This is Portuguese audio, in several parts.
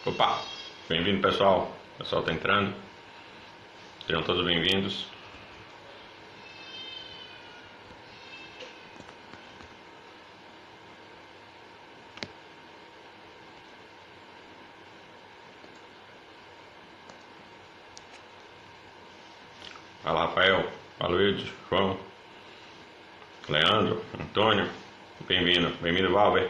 Opa! Bem-vindo, pessoal. O pessoal está entrando. Sejam todos bem-vindos. Fala, Rafael. Fala, Wilde, João, Leandro, Antônio. Bem-vindo. Bem-vindo, Valber.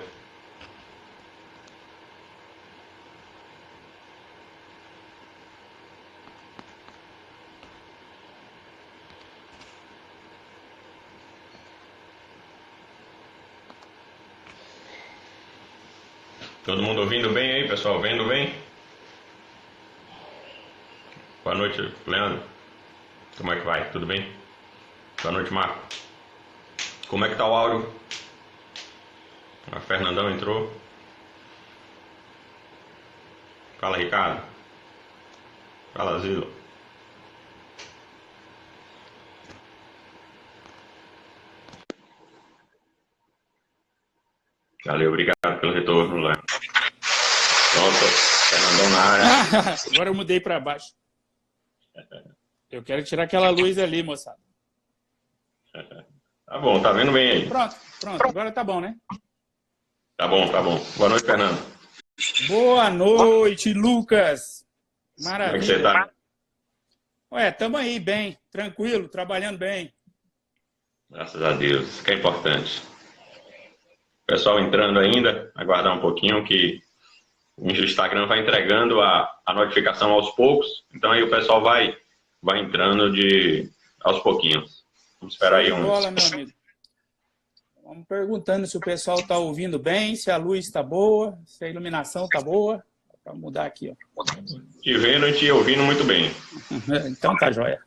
Todo mundo ouvindo bem aí, pessoal? Vendo bem? Boa noite, Leandro. Como é que vai? Tudo bem? Boa noite, Marco. Como é que tá o áudio? A Fernandão entrou. Fala, Ricardo. Fala, Zilo. Valeu, obrigado pelo retorno, Léo. Pronto, Fernandão na área. Agora eu mudei para baixo. Eu quero tirar aquela luz ali, moçada. Tá bom, tá vendo bem aí. Pronto. Agora tá bom, né? Tá bom. Boa noite, Fernando. Boa noite, Lucas. Maravilha. Como é que você tá? Ué, tamo aí bem, tranquilo, trabalhando bem. Graças a Deus, isso que é importante. Pessoal entrando ainda, aguardar um pouquinho que o Instagram vai entregando a notificação aos poucos, então aí o pessoal vai entrando aos pouquinhos. Vamos esperar aí Bola, meu amigo. Vamos perguntando se o pessoal está ouvindo bem, se a luz está boa, se a iluminação está boa. Para mudar aqui, ó. Te vendo e te ouvindo muito bem. Então tá joia.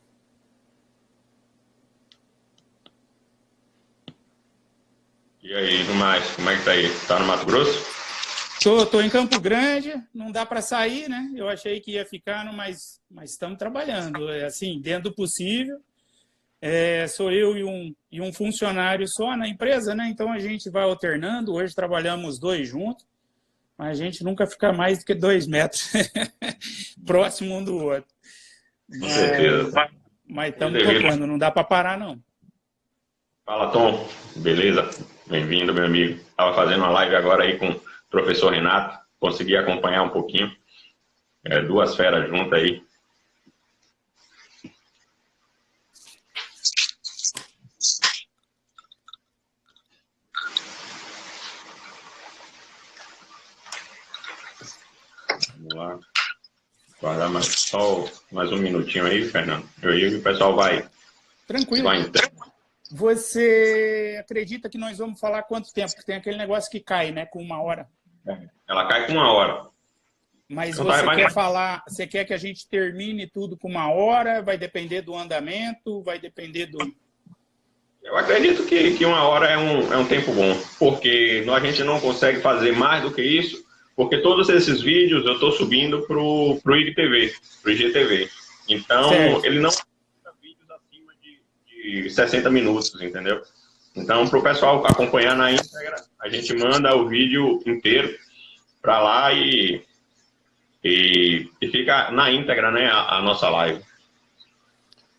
E aí, no mais, como é que tá aí? Tá no Mato Grosso? Tô em Campo Grande, não dá para sair, né? Eu achei que ia ficar, mas estamos trabalhando, assim, dentro do possível. Sou eu e um funcionário só na empresa, né? Então a gente vai alternando. Hoje trabalhamos dois juntos, mas a gente nunca fica mais do que 2 metros próximo um do outro. Com certeza. Mas estamos tocando, não dá para parar, não. Fala, Tom. Beleza? Bem-vindo, meu amigo. Estava fazendo uma live agora aí com o professor Renato. Consegui acompanhar um pouquinho. Duas feras juntas aí. Vamos lá. Guardar só mais um minutinho aí, Fernando. E o pessoal vai... Tranquilo. Você acredita que nós vamos falar quanto tempo? Porque tem aquele negócio que cai, né? Com 1 hora. Ela cai com 1 hora. Mas então, você quer falar... Você quer que a gente termine tudo com 1 hora? Vai depender do andamento? Vai depender do... Eu acredito que 1 hora é um tempo bom. Porque a gente não consegue fazer mais do que isso. Porque todos esses vídeos eu estou subindo pro IGTV, pro IGTV. Então, certo. Ele não tem vídeos acima de 60 minutos, entendeu? Então, para o pessoal acompanhar na íntegra, a gente manda o vídeo inteiro para lá e fica na íntegra, né, a nossa live.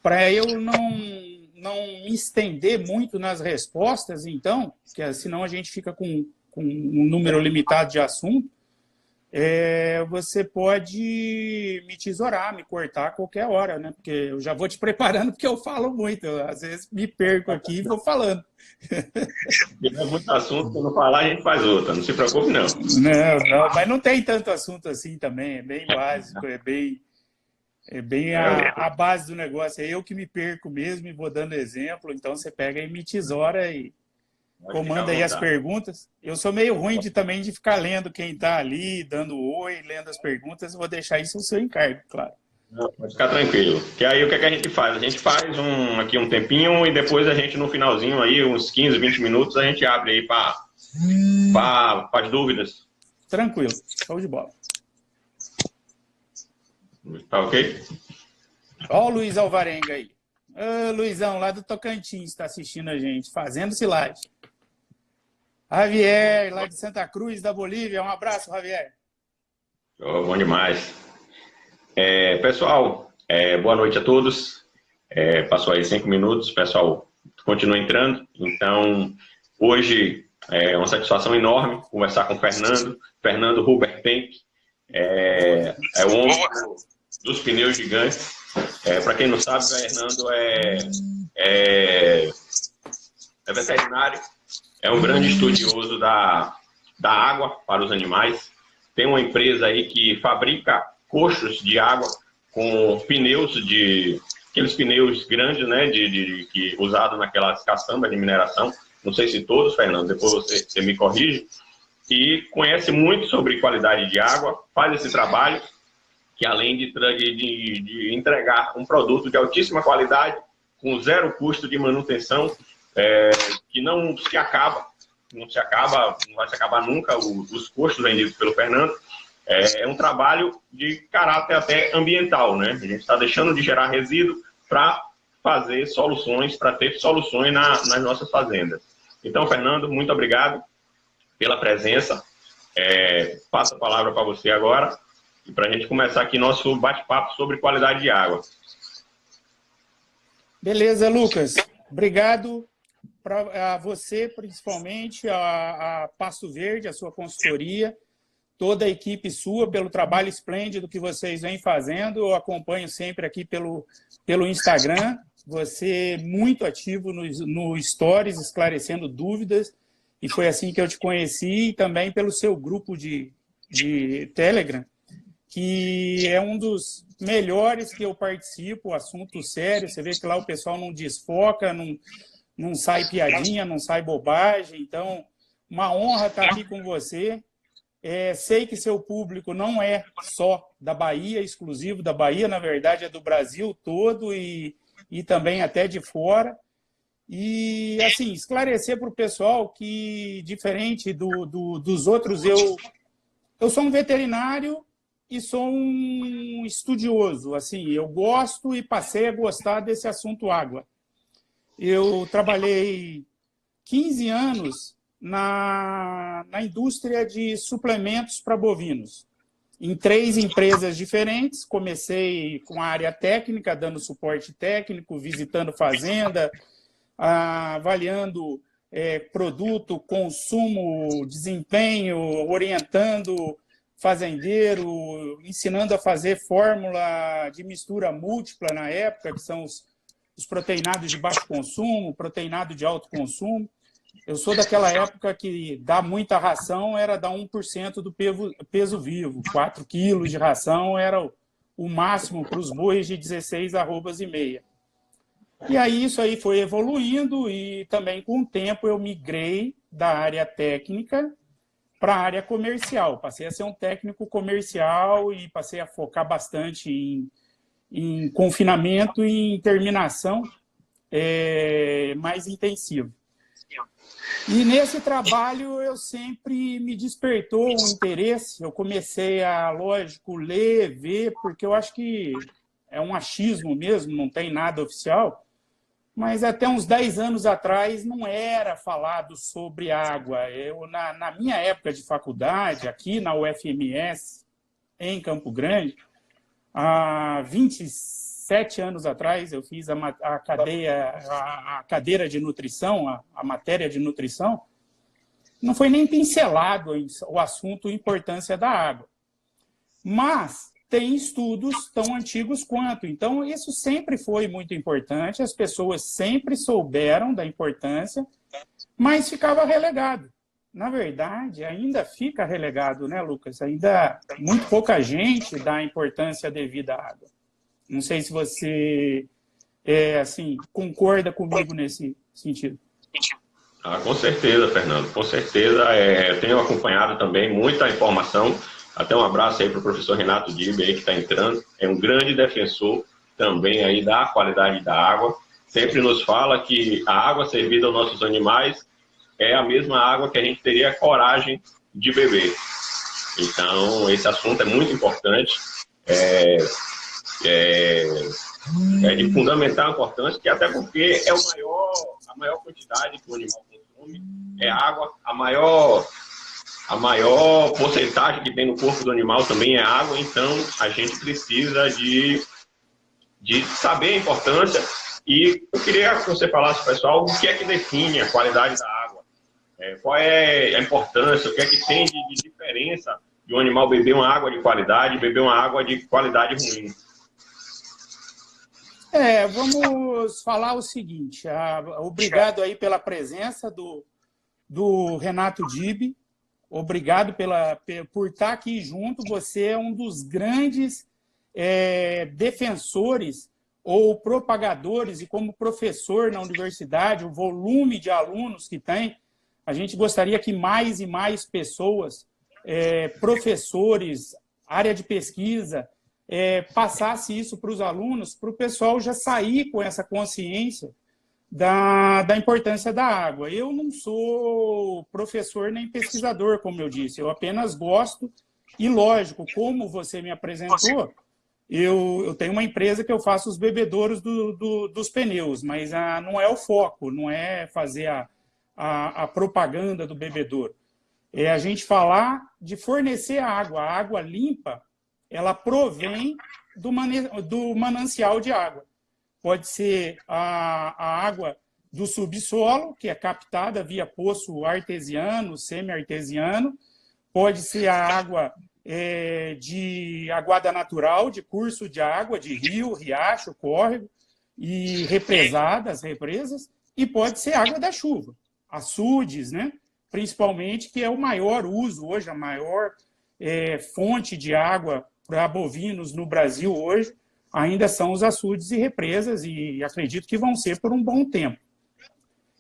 Para eu não me estender muito nas respostas, então, porque senão a gente fica com um número limitado de assunto, você pode me tesourar, me cortar a qualquer hora, né? Porque eu já vou te preparando, porque eu falo muito. Às vezes me perco aqui e vou falando. Se tiver muito assunto, quando falar, a gente faz outra. Não se preocupe, não. Não, mas não tem tanto assunto assim também. É bem básico, é bem a base do negócio. É eu que me perco mesmo e vou dando exemplo. Então, você pega e me tesoura e comanda aí as perguntas. Eu sou meio ruim também de ficar lendo quem está ali, dando oi, lendo as perguntas. Vou deixar isso ao seu encargo, claro. Não, pode ficar tranquilo. Que aí o que a gente faz? A gente faz aqui um tempinho e depois a gente, no finalzinho, aí, uns 15, 20 minutos, a gente abre aí para as dúvidas. Tranquilo. Show de bola. Tá ok? Olha o Luiz Alvarenga aí. Ô, Luizão, lá do Tocantins, está assistindo a gente, fazendo silagem. Javier, lá de Santa Cruz, da Bolívia. Um abraço, Javier. Oh, bom demais. Pessoal, boa noite a todos. Passou aí 5 minutos, pessoal continua entrando. Então, hoje é uma satisfação enorme conversar com o Fernando Huberpenck, o homem dos pneus gigantes. Para quem não sabe, o Fernando é veterinário, é um grande estudioso da água para os animais. Tem uma empresa aí que fabrica coxos de água com pneus aqueles pneus grandes, né, que usado naquelas caçambas de mineração. Não sei se todos, Fernando, depois você me corrige. E conhece muito sobre qualidade de água, faz esse trabalho, que além de entregar um produto de altíssima qualidade, com zero custo de manutenção, que não se acaba, não vai se acabar nunca os custos vendidos pelo Fernando. É um trabalho de caráter até ambiental, né? A gente está deixando de gerar resíduo para fazer soluções, para ter soluções nas nossas fazendas. Então, Fernando, muito obrigado pela presença. Passo a palavra para você agora, e para a gente começar aqui nosso bate-papo sobre qualidade de água. Beleza, Lucas. Obrigado a você, principalmente, a Pasto Verde, a sua consultoria, toda a equipe sua, pelo trabalho esplêndido que vocês vêm fazendo. Eu acompanho sempre aqui pelo Instagram. Você muito ativo no Stories, esclarecendo dúvidas. E foi assim que eu te conheci, e também pelo seu grupo de Telegram, que é um dos melhores que eu participo, assunto sério. Você vê que lá o pessoal não desfoca, não sai piadinha, não sai bobagem. Então, uma honra estar aqui com você. Sei que seu público não é só da Bahia, exclusivo da Bahia, na verdade é do Brasil todo e também até de fora. E, assim, esclarecer para o pessoal que, diferente dos outros, eu sou um veterinário e sou um estudioso. Assim, eu gosto e passei a gostar desse assunto água. Eu trabalhei 15 anos na indústria de suplementos para bovinos, em 3 empresas diferentes. Comecei com a área técnica, dando suporte técnico, visitando fazenda, avaliando produto, consumo, desempenho, orientando fazendeiro, ensinando a fazer fórmula de mistura múltipla na época, que são os proteinados de baixo consumo, proteinado de alto consumo. Eu sou daquela época que dar muita ração era dar 1% do peso vivo. 4 quilos de ração era o máximo para os bois de 16 arrobas e meia. E aí isso aí foi evoluindo e também com o tempo eu migrei da área técnica para a área comercial. Passei a ser um técnico comercial e passei a focar bastante em confinamento e em terminação mais intensiva. E nesse trabalho eu sempre me despertou um interesse. Eu comecei a, lógico, ler, ver, porque eu acho que é um achismo mesmo, não tem nada oficial. Mas até uns 10 anos atrás não era falado sobre água. Na minha época de faculdade, aqui na UFMS, em Campo Grande, há 27 anos atrás, eu fiz a cadeira de nutrição, a matéria de nutrição. Não foi nem pincelado o assunto, a importância da água. Mas tem estudos tão antigos quanto. Então, isso sempre foi muito importante, as pessoas sempre souberam da importância, mas ficava relegado. Na verdade, ainda fica relegado, né, Lucas? Ainda muito pouca gente dá a importância devida à água. Não sei se você concorda comigo nesse sentido. Com certeza, Fernando, com certeza. Eu tenho acompanhado também muita informação. Até um abraço aí para o professor Renato Dibe, aí que está entrando. É um grande defensor também aí da qualidade da água. Sempre nos fala que a água servida aos nossos animais é a mesma água que a gente teria coragem de beber. Então, esse assunto é muito importante. De fundamental importância, que até porque é a maior quantidade que o animal consome, é água, a maior a maior porcentagem que tem no corpo do animal também é água, então a gente precisa de saber a importância. E eu queria que você falasse, pessoal, o que é que define a qualidade da água, qual é a importância, o que é que tem de diferença de um animal beber uma água de qualidade e beber uma água de qualidade ruim. Vamos falar o seguinte, obrigado aí pela presença do Renato Dib, obrigado por estar aqui junto, você é um dos grandes defensores ou propagadores, e como professor na universidade, o volume de alunos que tem, a gente gostaria que mais e mais pessoas, professores, área de pesquisa, passasse isso para os alunos, para o pessoal já sair com essa consciência da importância da água. Eu não sou professor nem pesquisador, como eu disse, eu apenas gosto, e lógico, como você me apresentou, eu tenho uma empresa que eu faço os bebedouros dos pneus, mas não é o foco, não é fazer a propaganda do bebedouro. É a gente falar de fornecer água. A água limpa, ela provém do manancial de água. Pode ser a água do subsolo, que é captada via poço artesiano, semi-artesiano, pode ser a água de aguada natural, de curso de água, de rio, riacho, córrego e represadas, represas, e pode ser água da chuva, açudes, né? Principalmente, que é o maior uso hoje, a maior fonte de água para bovinos no Brasil hoje, ainda são os açudes e represas, e acredito que vão ser por um bom tempo.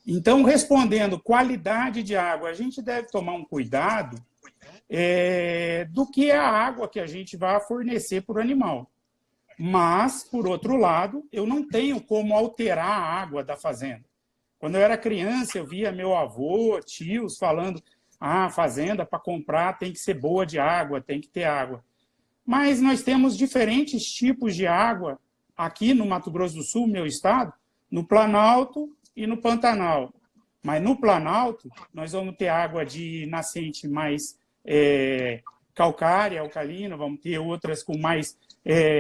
Então, respondendo qualidade de água, a gente deve tomar um cuidado do que é a água que a gente vai fornecer para o animal. Mas, por outro lado, eu não tenho como alterar a água da fazenda. Quando eu era criança, eu via meu avô, tios falando, a fazenda para comprar tem que ser boa de água, tem que ter água. Mas nós temos diferentes tipos de água aqui no Mato Grosso do Sul, meu estado, no Planalto e no Pantanal. Mas no Planalto, nós vamos ter água de nascente mais calcária, alcalina, vamos ter outras com mais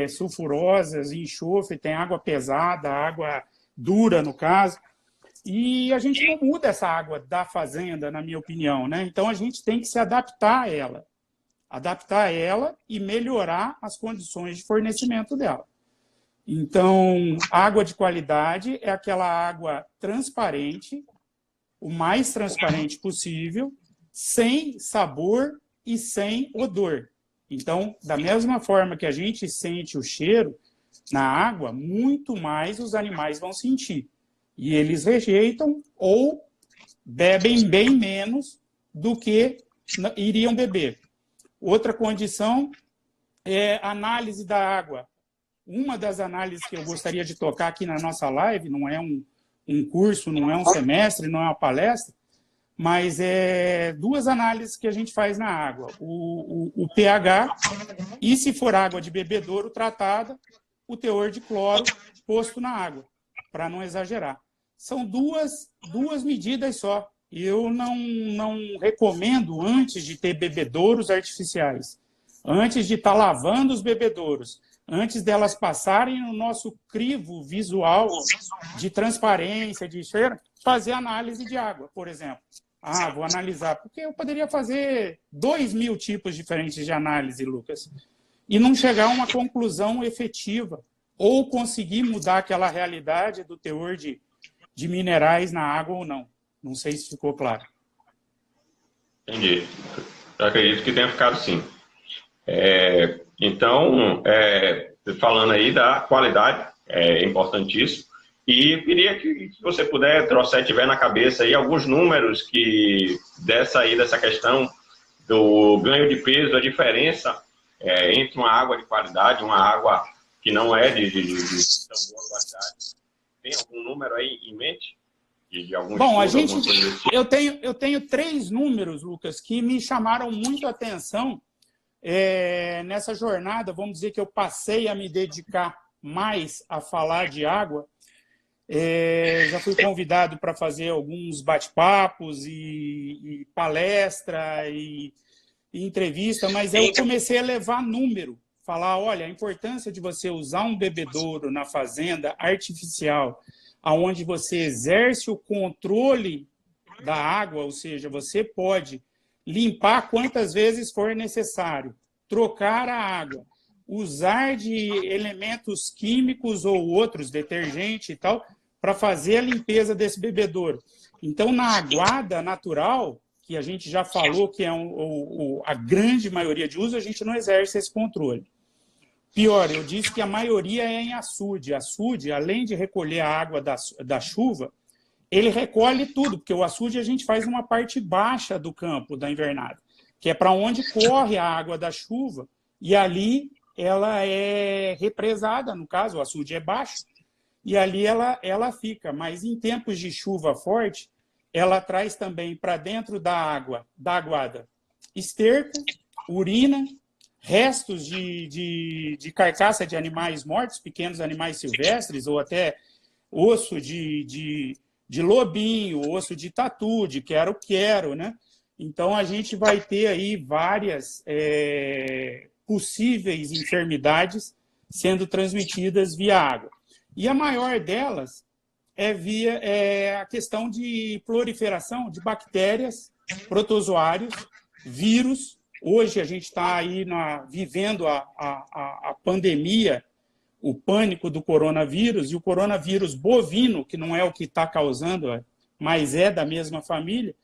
sulfurosas, enxofre, tem água pesada, água dura, no caso. E a gente não muda essa água da fazenda, na minha opinião, né? Então, a gente tem que se adaptar a ela e melhorar as condições de fornecimento dela. Então, água de qualidade é aquela água transparente, o mais transparente possível, sem sabor e sem odor. Então, da mesma forma que a gente sente o cheiro na água, muito mais os animais vão sentir. E eles rejeitam ou bebem bem menos do que iriam beber. Outra condição é a análise da água. Uma das análises que eu gostaria de tocar aqui na nossa live, não é um curso, não é um semestre, não é uma palestra, mas duas análises que a gente faz na água. O pH e, se for água de bebedouro tratada, o teor de cloro posto na água, para não exagerar. São duas medidas só. Eu não recomendo, antes de ter bebedouros artificiais, antes de estar lavando os bebedouros, antes delas passarem no nosso crivo visual de transparência, de cheiro, fazer análise de água, por exemplo. Vou analisar, porque eu poderia fazer 2.000 tipos diferentes de análise, Lucas, e não chegar a uma conclusão efetiva, ou conseguir mudar aquela realidade do teor de minerais na água ou não. Não sei se ficou claro. Entendi. Eu acredito que tenha ficado sim. Então, falando aí da qualidade, é importantíssimo. E queria que você puder, tiver na cabeça aí alguns números dessa questão do ganho de peso, a diferença entre uma água de qualidade e uma água que não é de tão boa qualidade. Tem algum número aí em mente? Bom, eu tenho 3 números, Lucas, que me chamaram muito a atenção nessa jornada. Vamos dizer que eu passei a me dedicar mais a falar de água. Já fui convidado para fazer alguns bate-papos e palestra e entrevista, mas eu comecei a levar número. Falar, olha, a importância de você usar um bebedouro na fazenda artificial, onde você exerce o controle da água, ou seja, você pode limpar quantas vezes for necessário, trocar a água, usar de elementos químicos ou outros, detergente e tal, para fazer a limpeza desse bebedouro. Então, na aguada natural, que a gente já falou que é a grande maioria de uso, a gente não exerce esse controle. Pior, eu disse que a maioria é em açude. Açude, além de recolher a água da chuva, ele recolhe tudo, porque o açude a gente faz uma parte baixa do campo da invernada, que é para onde corre a água da chuva, e ali ela é represada, no caso, o açude é baixo, e ali ela fica. Mas em tempos de chuva forte, ela traz também para dentro da água, da aguada, esterco, urina, restos de carcaça de animais mortos, pequenos animais silvestres, ou até osso de lobinho, osso de tatu, de quero-quero, né? Então, a gente vai ter aí várias possíveis enfermidades sendo transmitidas via água. E a maior delas é via a questão de proliferação de bactérias, protozoários, vírus. Hoje a gente está aí vivendo a pandemia, o pânico do coronavírus, e o coronavírus bovino, que não é o que está causando, mas é da mesma família,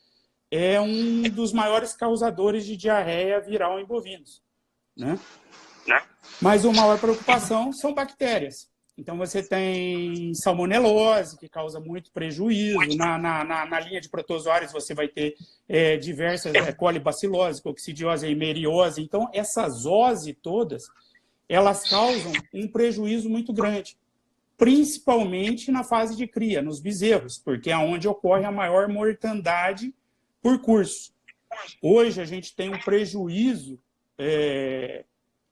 é um dos maiores causadores de diarreia viral em bovinos, né? Mas a maior preocupação são bactérias. Então, você tem salmonelose, que causa muito prejuízo. Na linha de protozoários, você vai ter diversas colibacilose, coccidiose, eimeriose. Então, essas zoose todas, elas causam um prejuízo muito grande, principalmente na fase de cria, nos bezerros, porque é onde ocorre a maior mortandade por curso. Hoje, a gente tem um prejuízo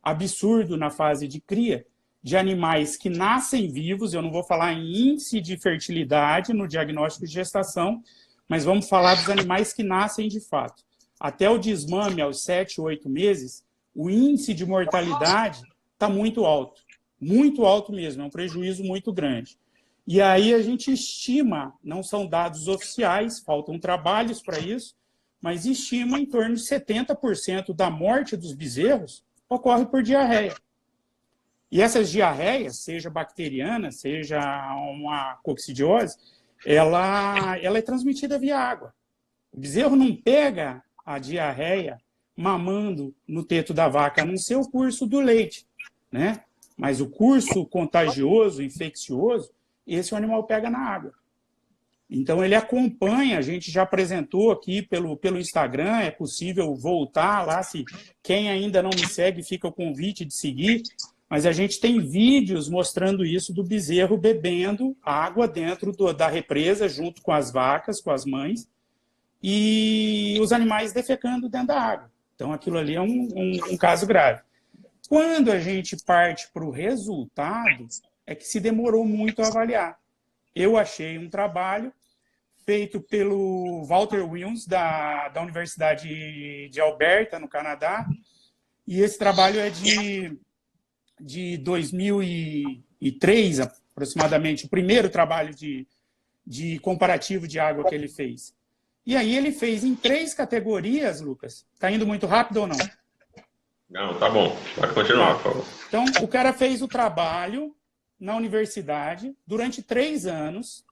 absurdo na fase de cria, de animais que nascem vivos. Eu não vou falar em índice de fertilidade no diagnóstico de gestação, mas vamos falar dos animais que nascem de fato. Até o desmame, aos 7, 8 meses, o índice de mortalidade está muito alto mesmo, é um prejuízo muito grande. E aí a gente estima, não são dados oficiais, faltam trabalhos para isso, mas estima em torno de 70% da morte dos bezerros ocorre por diarreia. E essas diarreias, seja bacteriana, seja uma coccidiose, ela é transmitida via água. O bezerro não pega a diarreia mamando no teto da vaca, a não ser o curso do leite, né? Mas o curso contagioso, infeccioso, esse o animal pega na água. Então, ele acompanha, a gente já apresentou aqui pelo Instagram, é possível voltar lá, se quem ainda não me segue, fica o convite de seguir. Mas a gente tem vídeos mostrando isso do bezerro bebendo água dentro da represa, junto com as vacas, com as mães, e os animais defecando dentro da água. Então, aquilo ali é um caso grave. Quando a gente parte para o resultado, é que se demorou muito a avaliar. Eu achei um trabalho feito pelo Walter Wilms, da Universidade de Alberta, no Canadá, e esse trabalho é de 2003, aproximadamente, o primeiro trabalho de comparativo de água que ele fez. E aí ele fez em 3 categorias, Lucas. Está indo muito rápido ou não? Não, tá bom. Pode continuar, por favor. Então, o cara fez o trabalho na universidade, durante 3 anos,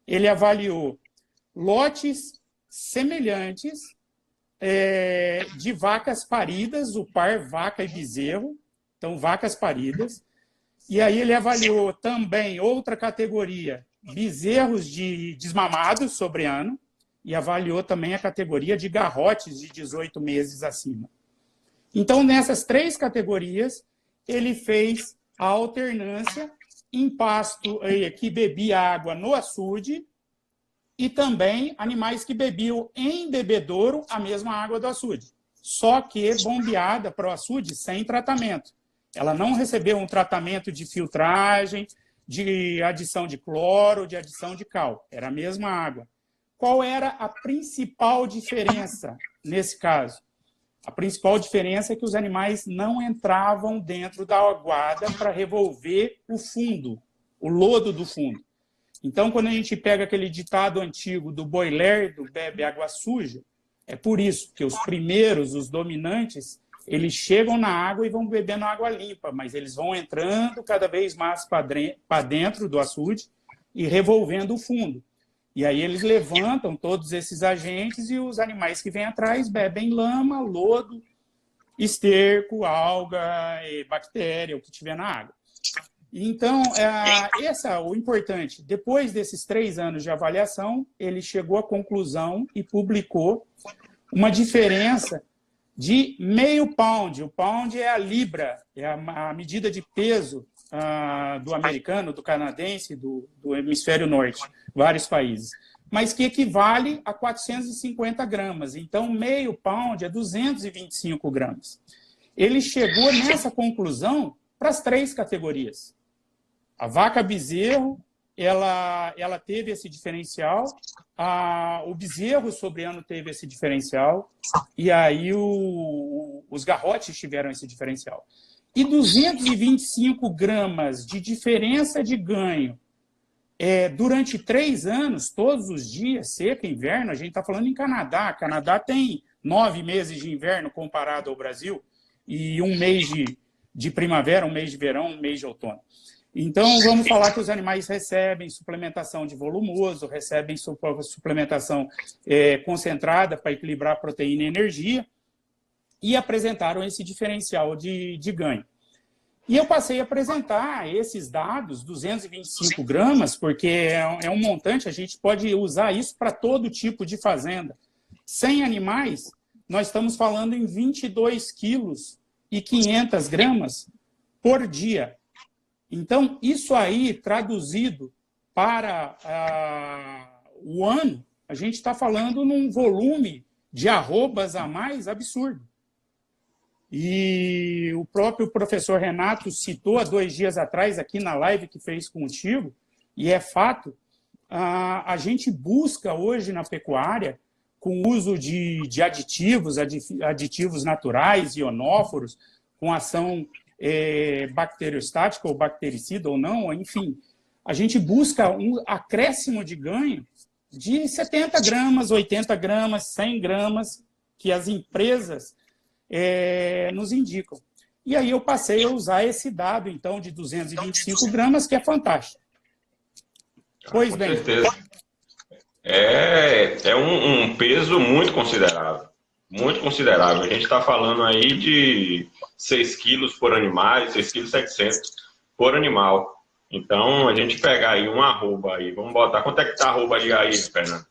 ele avaliou lotes semelhantes de vacas paridas, o par vaca e bezerro, então vacas paridas, e aí ele avaliou também outra categoria, bezerros desmamados sobre ano, e avaliou também a categoria de garrotes de 18 meses acima. Então, nessas 3 categorias, ele fez a alternância em pasto que bebia água no açude e também animais que bebiam em bebedouro a mesma água do açude, só que bombeada para o açude sem tratamento. Ela não recebeu um tratamento de filtragem, de adição de cloro, de adição de cal. Era a mesma água. Qual era a principal diferença nesse caso? A principal diferença é que os animais não entravam dentro da aguada para revolver o fundo, o lodo do fundo. Então, quando a gente pega aquele ditado antigo do boi lerdo bebe água suja, é por isso que os primeiros, os dominantes, eles chegam na água e vão bebendo água limpa, mas eles vão entrando cada vez mais para dentro do açude e revolvendo o fundo. E aí eles levantam todos esses agentes e os animais que vêm atrás bebem lama, lodo, esterco, alga, bactéria, o que tiver na água. Então, o importante, depois desses 3 anos de avaliação, ele chegou à conclusão e publicou uma diferença de meio pound. O pound é a libra, é a medida de peso do americano, do canadense, do hemisfério norte, vários países, mas que equivale a 450 gramas. Então, meio pound é 225 gramas. Ele chegou nessa conclusão para as 3 categorias. A vaca bezerro, ela teve esse diferencial, o bezerro sobriano teve esse diferencial, e aí os garrotes tiveram esse diferencial. E 225 gramas de diferença de ganho durante 3 anos, todos os dias, seca, inverno, a gente está falando em Canadá. Canadá tem 9 meses de inverno comparado ao Brasil, e 1 mês de primavera, 1 mês de verão, 1 mês de outono. Então, vamos falar que os animais recebem suplementação de volumoso, recebem suplementação concentrada para equilibrar a proteína e energia, e apresentaram esse diferencial de ganho. E eu passei a apresentar esses dados, 225 gramas, porque é um montante, a gente pode usar isso para todo tipo de fazenda. 100 animais, nós estamos falando em 22 quilos e 500 gramas por dia. Então, isso aí, traduzido para o ano, a gente está falando num volume de arrobas a mais absurdo. E o próprio professor Renato citou há 2 dias atrás, aqui na live que fez contigo, e é fato, a gente busca hoje na pecuária, com o uso de aditivos naturais, ionóforos, com ação bacteriostática ou bactericida ou não, enfim, a gente busca um acréscimo de ganho de 70 gramas, 80 gramas, 100 gramas, que as empresas nos indicam. E aí eu passei a usar esse dado, então, de 225 gramas, que é fantástico. Pois bem. Com certeza. É um peso muito considerável. Muito considerável. A gente está falando aí de 6 quilos por animal, 6,7 kg por animal. Então, a gente pegar aí um arroba aí, vamos botar, quanto é que está a arroba aí, Fernando?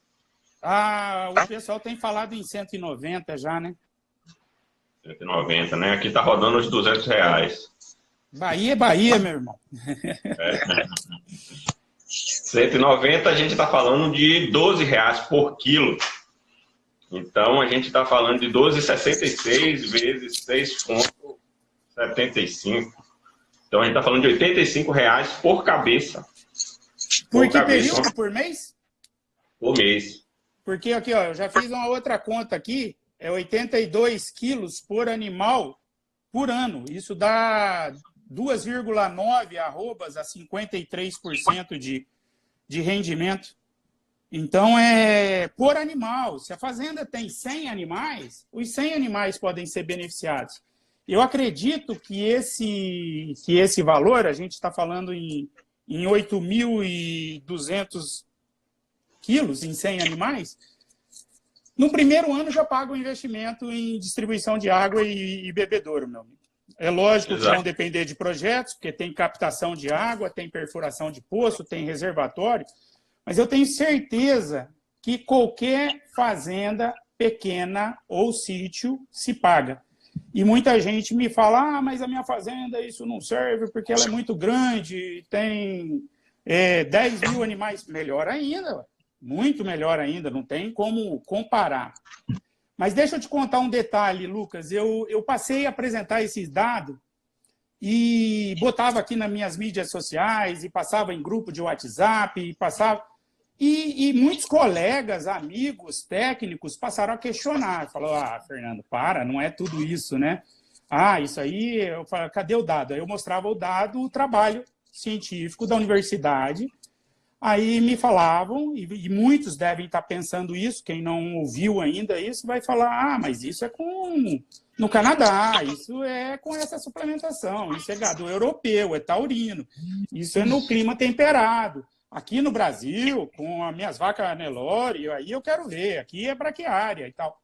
O pessoal tem falado em 190 já, né? 190, né? Aqui está rodando os R$200. Bahia é Bahia, meu irmão. 190, a gente está falando de R$12 por quilo. Então, a gente está falando de 12,66 vezes 6,75. Então, a gente está falando de R$85 por cabeça. Por que período? Por mês? Por mês. Porque aqui, ó, eu já fiz uma outra conta aqui, 82 quilos por animal por ano. Isso dá 2,9 arrobas a 53% de rendimento. Então, por animal. Se a fazenda tem 100 animais, os 100 animais podem ser beneficiados. Eu acredito que esse valor, a gente está falando em 8.200 quilos em 100 animais, no primeiro ano já paga o investimento em distribuição de água e bebedouro, meu amigo. É lógico que vão depender de projetos, porque tem captação de água, tem perfuração de poço, tem reservatório, mas eu tenho certeza que qualquer fazenda pequena ou sítio se paga. E muita gente me fala, mas a minha fazenda isso não serve porque ela é muito grande, tem 10 mil animais. Melhor ainda, muito melhor ainda, não tem como comparar. Mas deixa eu te contar um detalhe, Lucas. Eu passei a apresentar esses dados e botava aqui nas minhas mídias sociais, e passava em grupo de WhatsApp, e passava... E muitos colegas, amigos, técnicos passaram a questionar. Falaram, Fernando, não é tudo isso, né? Isso aí, eu falei, cadê o dado? Aí eu mostrava o dado, o trabalho científico da universidade. Aí me falavam, e muitos devem estar pensando isso, quem não ouviu ainda isso, vai falar, mas isso é no Canadá, isso é com essa suplementação, isso é gado europeu, é taurino, isso é no clima temperado. Aqui no Brasil, com as minhas vacas Nelore, aí eu quero ver, aqui é braquiária e tal.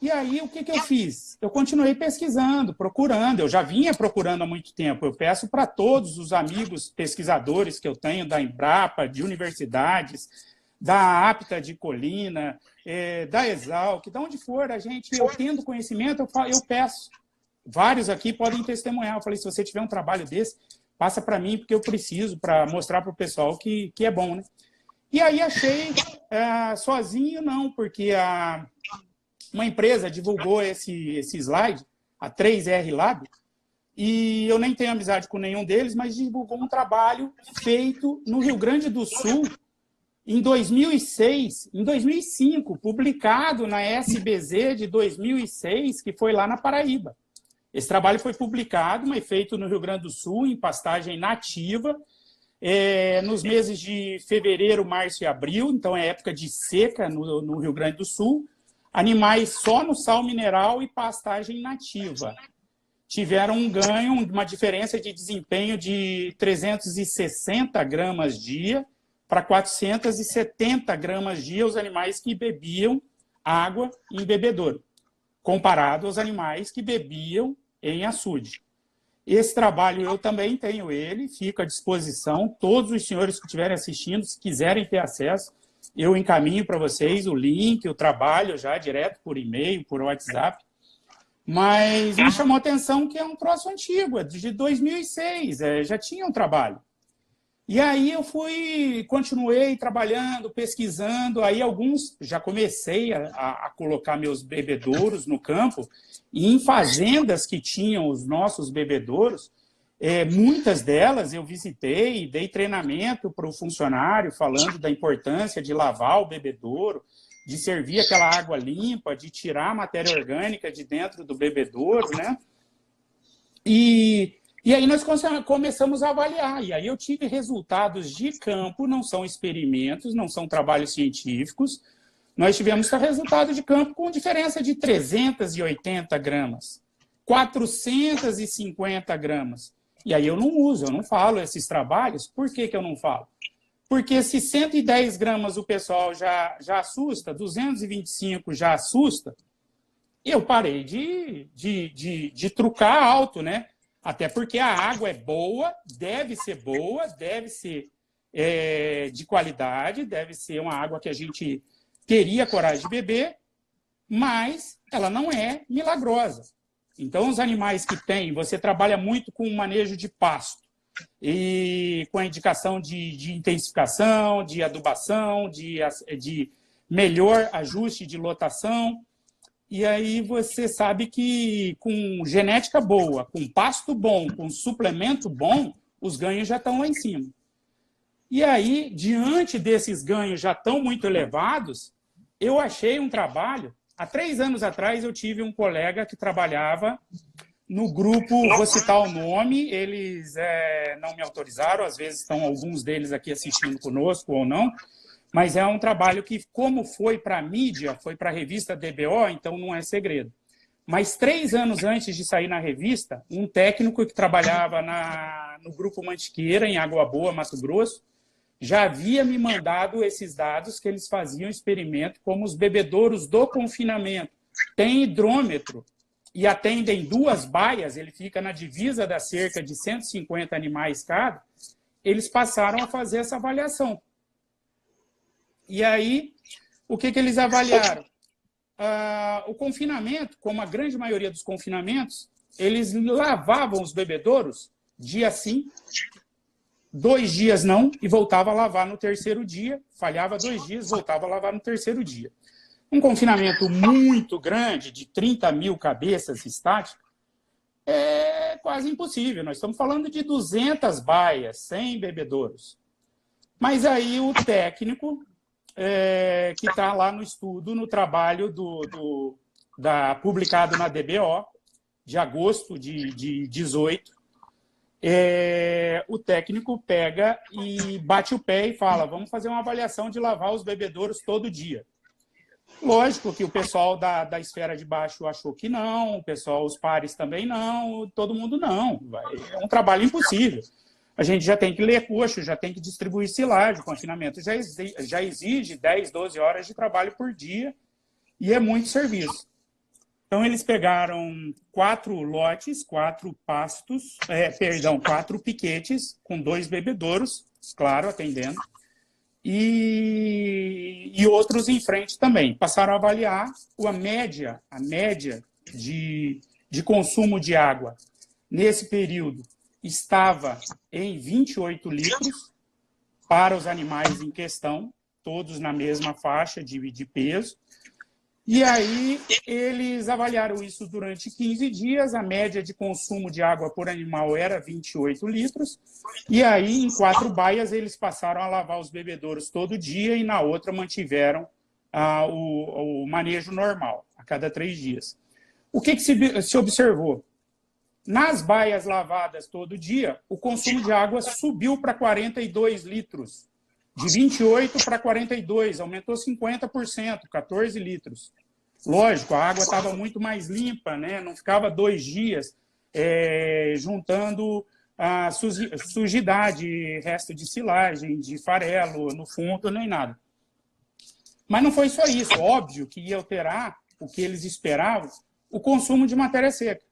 E aí, o que eu fiz? Eu continuei pesquisando, procurando. Eu já vinha procurando há muito tempo. Eu peço para todos os amigos pesquisadores que eu tenho da Embrapa, de universidades, da APTA de Colina, da Exalc, de onde for, eu tendo conhecimento, eu peço. Vários aqui podem testemunhar. Eu falei, se você tiver um trabalho desse, passa para mim, porque eu preciso para mostrar para o pessoal que é bom, né? E aí achei, sozinho não, porque uma empresa divulgou esse slide, a 3R Lab, e eu nem tenho amizade com nenhum deles, mas divulgou um trabalho feito no Rio Grande do Sul em 2006, em 2005, publicado na SBZ de 2006, que foi lá na Paraíba. Esse trabalho foi publicado, mas feito no Rio Grande do Sul, em pastagem nativa, nos meses de fevereiro, março e abril, então é época de seca no Rio Grande do Sul, animais só no sal mineral e pastagem nativa. Tiveram um ganho, uma diferença de desempenho de 360 gramas dia para 470 gramas dia os animais que bebiam água em bebedouro, comparado aos animais que bebiam em açude. Esse trabalho eu também tenho ele, fica à disposição. Todos os senhores que estiverem assistindo, se quiserem ter acesso, eu encaminho para vocês o link, o trabalho já direto por e-mail, por WhatsApp. Mas me chamou a atenção que é um troço antigo, é de 2006, já tinha um trabalho. E aí eu continuei trabalhando, pesquisando, aí já comecei a colocar meus bebedouros no campo, e em fazendas que tinham os nossos bebedouros, muitas delas eu visitei, dei treinamento para o funcionário, falando da importância de lavar o bebedouro, de servir aquela água limpa, de tirar a matéria orgânica de dentro do bebedouro, né? E aí nós começamos a avaliar, e aí eu tive resultados de campo, não são experimentos, não são trabalhos científicos, nós tivemos resultado de campo com diferença de 380 gramas, 450 gramas. E aí eu não uso, eu não falo esses trabalhos. Por que eu não falo? Porque se 110 gramas o pessoal já assusta, 225 já assusta, eu parei de trucar alto, né? Até porque a água é boa, deve ser de qualidade, deve ser uma água que a gente teria coragem de beber, mas ela não é milagrosa. Então, os animais que tem, você trabalha muito com o manejo de pasto, e com a indicação de intensificação, de adubação, de melhor ajuste de lotação. E aí você sabe que com genética boa, com pasto bom, com suplemento bom, os ganhos já estão lá em cima. E aí, diante desses ganhos já tão muito elevados, eu achei um trabalho. Há 3 anos atrás, eu tive um colega que trabalhava no grupo, vou citar o nome, eles não me autorizaram, às vezes estão alguns deles aqui assistindo conosco ou não, mas é um trabalho que, como foi para a mídia, foi para a revista DBO, então não é segredo. Mas 3 anos antes de sair na revista, um técnico que trabalhava no Grupo Mantiqueira, em Água Boa, Mato Grosso, já havia me mandado esses dados que eles faziam experimento como os bebedouros do confinamento. Tem hidrômetro e atendem 2 baias, ele fica na divisa da cerca de 150 animais cada, eles passaram a fazer essa avaliação. E aí, o que eles avaliaram? O confinamento, como a grande maioria dos confinamentos, eles lavavam os bebedouros dia sim, 2 dias não, e voltava a lavar no 3º dia, falhava 2 dias, voltava a lavar no 3º dia. Um confinamento muito grande, de 30 mil cabeças estáticas, é quase impossível. Nós estamos falando de 200 baias, 100 bebedouros. Mas aí o técnico, que está lá no estudo, no trabalho publicado na DBO, de agosto de 18, o técnico pega e bate o pé e fala: vamos fazer uma avaliação de lavar os bebedouros todo dia. Lógico que o pessoal da esfera de baixo achou que não, o pessoal, os pares também não, todo mundo não. É um trabalho impossível. A gente já tem que ler coxo, já tem que distribuir silagem, o confinamento já exige 10, 12 horas de trabalho por dia e é muito serviço. Então, eles pegaram 4 lotes, 4 pastos, 4 piquetes com 2 bebedouros, claro, atendendo, e outros em frente também. Passaram a avaliar a média de consumo de água nesse período estava em 28 litros para os animais em questão, todos na mesma faixa de peso. E aí eles avaliaram isso durante 15 dias, a média de consumo de água por animal era 28 litros, e aí em 4 baias eles passaram a lavar os bebedouros todo dia e na outra mantiveram o manejo normal, a cada 3 dias. O que se observou? Nas baias lavadas todo dia, o consumo de água subiu para 42 litros, de 28 para 42, aumentou 50%, 14 litros. Lógico, a água estava muito mais limpa, né? Não ficava 2 dias juntando a sujidade, resto de silagem, de farelo no fundo, nem nada. Mas não foi só isso. Óbvio que ia alterar o que eles esperavam, o consumo de matéria seca,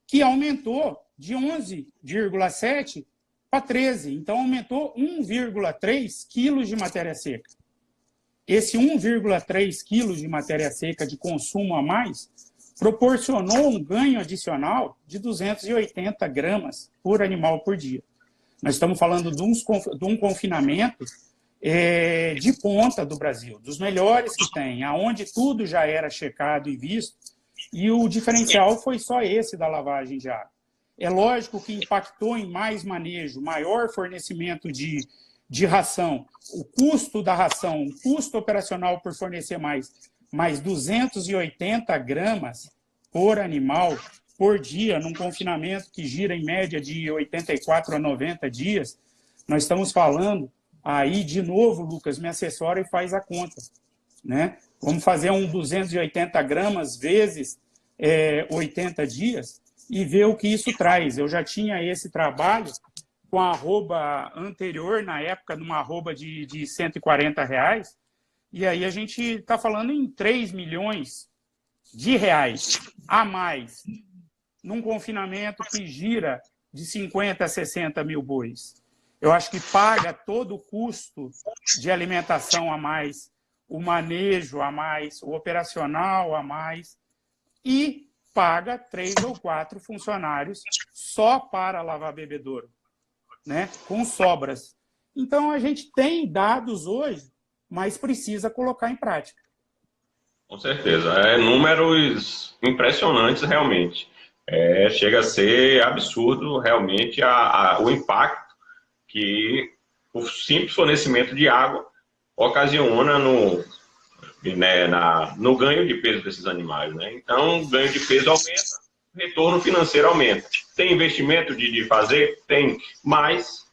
que aumentou de 11,7 para 13. Então, aumentou 1,3 quilos de matéria seca. Esse 1,3 quilos de matéria seca de consumo a mais proporcionou um ganho adicional de 280 gramas por animal por dia. Nós estamos falando de um confinamento de ponta do Brasil, dos melhores que tem, aonde tudo já era checado e visto, e o diferencial foi só esse da lavagem de água. É lógico que impactou em mais manejo, maior fornecimento de ração, o custo da ração, o custo operacional por fornecer mais 280 gramas por animal por dia, num confinamento que gira em média de 84 a 90 dias, nós estamos falando, aí de novo, Lucas, me assessora e faz a conta, né? Vamos fazer 280 gramas vezes 80 dias e ver o que isso traz. Eu já tinha esse trabalho com a arroba anterior, na época, numa arroba de R$140, e aí a gente está falando em 3 milhões de reais a mais num confinamento que gira de 50 a 60 mil bois. Eu acho que paga todo o custo de alimentação a mais, o manejo a mais, o operacional a mais, e paga 3 ou 4 funcionários só para lavar bebedouro, né? Com sobras. Então, a gente tem dados hoje, mas precisa colocar em prática. Com certeza. Números impressionantes, realmente. Chega a ser absurdo, realmente, o impacto que o simples fornecimento de água ocasiona no ganho de peso desses animais, né? Então, o ganho de peso aumenta, o retorno financeiro aumenta. Tem investimento de fazer? Tem, mas,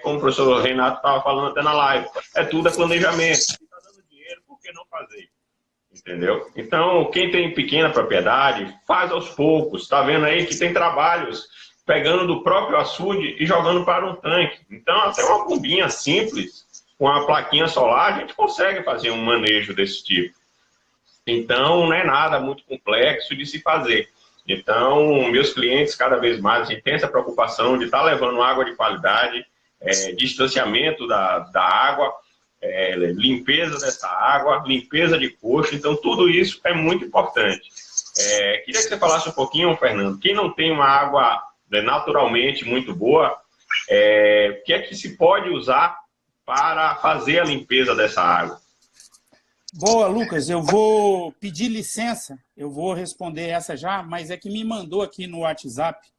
como o professor Renato estava falando até na live, tudo planejamento. Se está dando dinheiro, por que não fazer? Entendeu? Então, quem tem pequena propriedade, faz aos poucos. Está vendo aí que tem trabalhos pegando do próprio açude e jogando para um tanque. Então, até uma bombinha simples, com a plaquinha solar, a gente consegue fazer um manejo desse tipo. Então, não é nada muito complexo de se fazer. Então, meus clientes, cada vez mais, a gente tem essa preocupação de estar levando água de qualidade, distanciamento da água, limpeza dessa água, limpeza de coxo. Então, tudo isso é muito importante. Queria que você falasse um pouquinho, Fernando, quem não tem uma água naturalmente muito boa, o que é que se pode usar para fazer a limpeza dessa água? Boa, Lucas, eu vou pedir licença, eu vou responder essa já, mas é que me mandou aqui no WhatsApp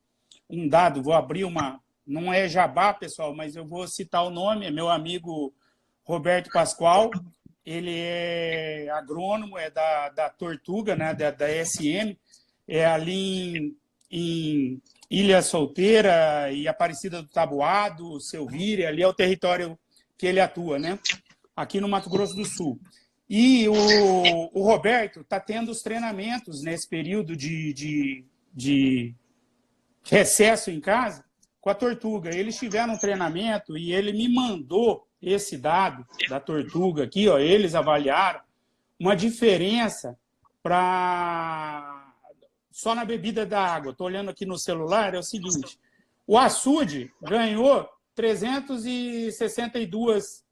um dado, vou abrir uma, não é jabá, pessoal, mas eu vou citar o nome, é meu amigo Roberto Pascoal, ele é agrônomo, é da Tortuga, né, da SM, é ali em Ilha Solteira e Aparecida do Taboado, Selvíria, ali é o território que ele atua, né, aqui no Mato Grosso do Sul. E o Roberto está tendo os treinamentos nesse período de recesso em casa com a Tortuga. Eles tiveram um treinamento e ele me mandou esse dado da Tortuga aqui, ó, eles avaliaram uma diferença para só na bebida da água. Estou olhando aqui no celular, é o seguinte, o açude ganhou 362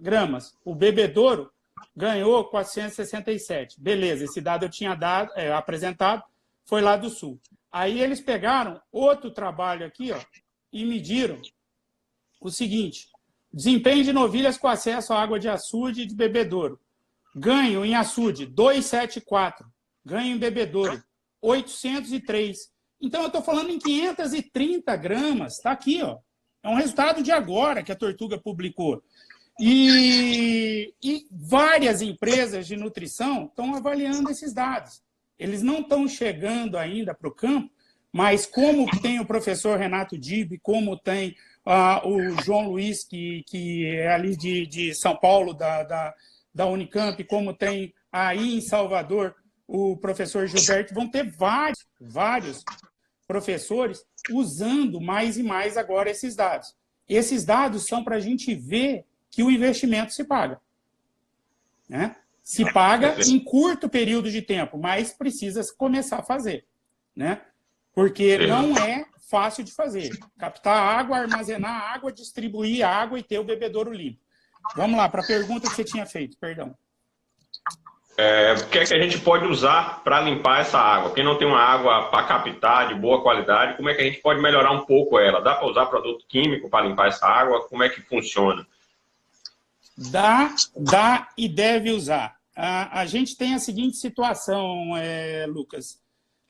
gramas, o bebedouro ganhou 467. Beleza, esse dado eu tinha apresentado, foi lá do Sul. Aí eles pegaram outro trabalho aqui, ó, e mediram o seguinte, desempenho de novilhas com acesso à água de açude e de bebedouro. Ganho em açude, 274. Ganho em bebedouro, 803. Então, eu estou falando em 530 gramas, está aqui, ó. É um resultado de agora que a Tortuga publicou. E várias empresas de nutrição estão avaliando esses dados. Eles não estão chegando ainda para o campo, mas como tem o professor Renato Dib, como tem o João Luiz, que é ali de São Paulo, da Unicamp, como tem aí em Salvador o professor Gilberto, vão ter vários professores usando mais e mais agora esses dados. Esses dados são para a gente ver que o investimento se paga. Né? Se paga em curto período de tempo, mas precisa começar a fazer. Né? Porque não é fácil de fazer. Captar água, armazenar água, distribuir água e ter o bebedouro limpo. Vamos lá, para a pergunta que você tinha feito, perdão. O que é que a gente pode usar para limpar essa água? Quem não tem uma água para captar de boa qualidade, como é que a gente pode melhorar um pouco ela? Dá para usar produto químico para limpar essa água? Como é que funciona? Dá e deve usar. A gente tem a seguinte situação, Lucas.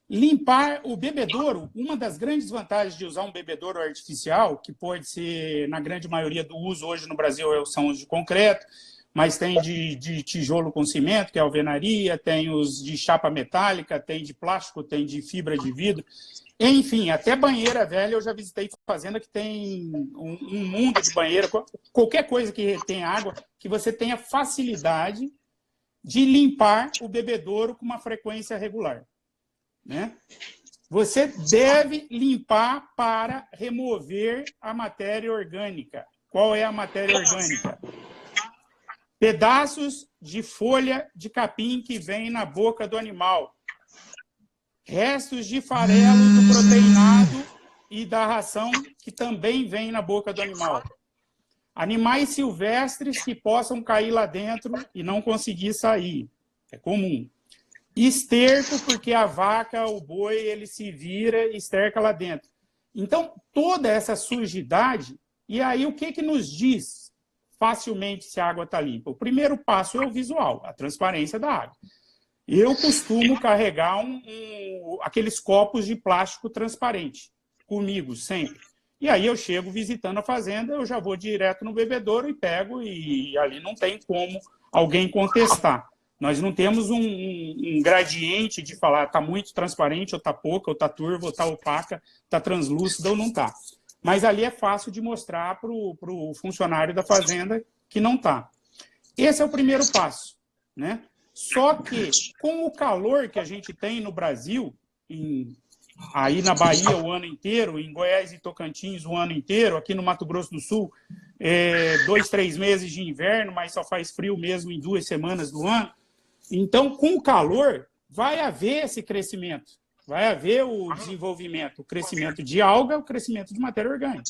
Limpar o bebedouro, uma das grandes vantagens de usar um bebedouro artificial, que pode ser, na grande maioria do uso hoje no Brasil, são os de concreto, mas tem de tijolo com cimento, que é a alvenaria, tem os de chapa metálica, tem de plástico, tem de fibra de vidro. Enfim, até banheira velha eu já visitei fazenda que tem um mundo de banheira, qualquer coisa que retém água, que você tenha facilidade de limpar o bebedouro com uma frequência regular. Né? Você deve limpar para remover a matéria orgânica. Qual é a matéria orgânica? Pedaços de folha de capim que vem na boca do animal. Restos de farelo do proteinado e da ração que também vem na boca do animal. Animais silvestres que possam cair lá dentro e não conseguir sair. É comum. Esterco, porque a vaca, o boi, ele se vira e esterca lá dentro. Então, toda essa sujidade, e aí o que nos diz facilmente se a água está limpa? O primeiro passo é o visual, a transparência da água. Eu costumo carregar aqueles copos de plástico transparente comigo, sempre. E aí eu chego visitando a fazenda, eu já vou direto no bebedouro e pego, e ali não tem como alguém contestar. Nós não temos um gradiente de falar está muito transparente, ou está pouca, ou está turva, ou está opaca, está translúcida ou não está. Mas ali é fácil de mostrar para o funcionário da fazenda que não está. Esse é o primeiro passo. Né? Só que, com o calor que a gente tem no Brasil, aí na Bahia o ano inteiro, em Goiás e Tocantins o ano inteiro, aqui no Mato Grosso do Sul, 2, 3 meses de inverno, mas só faz frio mesmo em 2 semanas do ano. Então, com o calor, vai haver esse crescimento, vai haver o desenvolvimento, o crescimento de alga, o crescimento de matéria orgânica.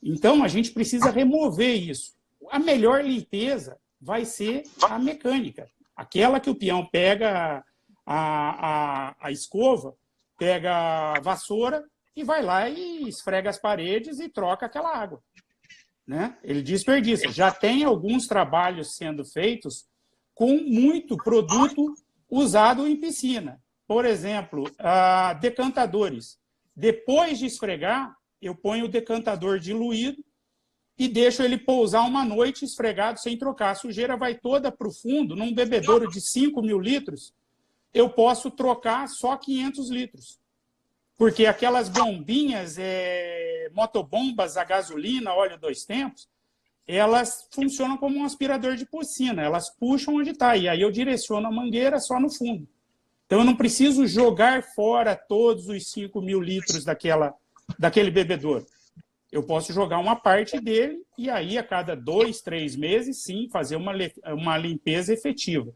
Então, a gente precisa remover isso. A melhor limpeza vai ser a mecânica, aquela que o peão pega a escova, pega a vassoura e vai lá e esfrega as paredes e troca aquela água. Né? Ele desperdiça. Já tem alguns trabalhos sendo feitos com muito produto usado em piscina. Por exemplo, decantadores. Depois de esfregar, eu ponho o decantador diluído e deixo ele pousar uma noite esfregado sem trocar. A sujeira vai toda para o fundo. Num bebedouro de 5.000 litros, eu posso trocar só 500 litros. Porque aquelas bombinhas, motobombas a gasolina, óleo 2 tempos, elas funcionam como um aspirador de piscina. Elas puxam onde está. E aí eu direciono a mangueira só no fundo. Então, eu não preciso jogar fora todos os 5.000 litros daquele bebedouro. Eu posso jogar uma parte dele e aí, a cada 2, 3 meses, sim, fazer uma limpeza efetiva.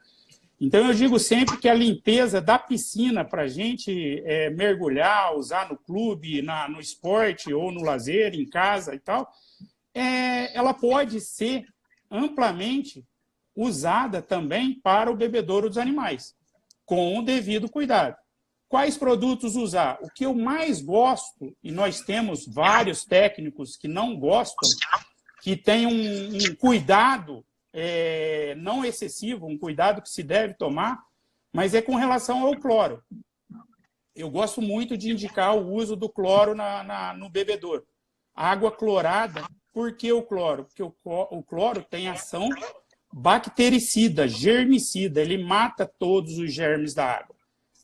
Então, eu digo sempre que a limpeza da piscina para a gente mergulhar, usar no clube, no esporte ou no lazer, em casa e tal, ela pode ser amplamente usada também para o bebedouro dos animais, com o devido cuidado. Quais produtos usar? O que eu mais gosto, e nós temos vários técnicos que não gostam, que tem um cuidado não excessivo, um cuidado que se deve tomar, mas é com relação ao cloro. Eu gosto muito de indicar o uso do cloro no bebedouro. Água clorada, por que o cloro? Porque o cloro tem ação bactericida, germicida, ele mata todos os germes da água.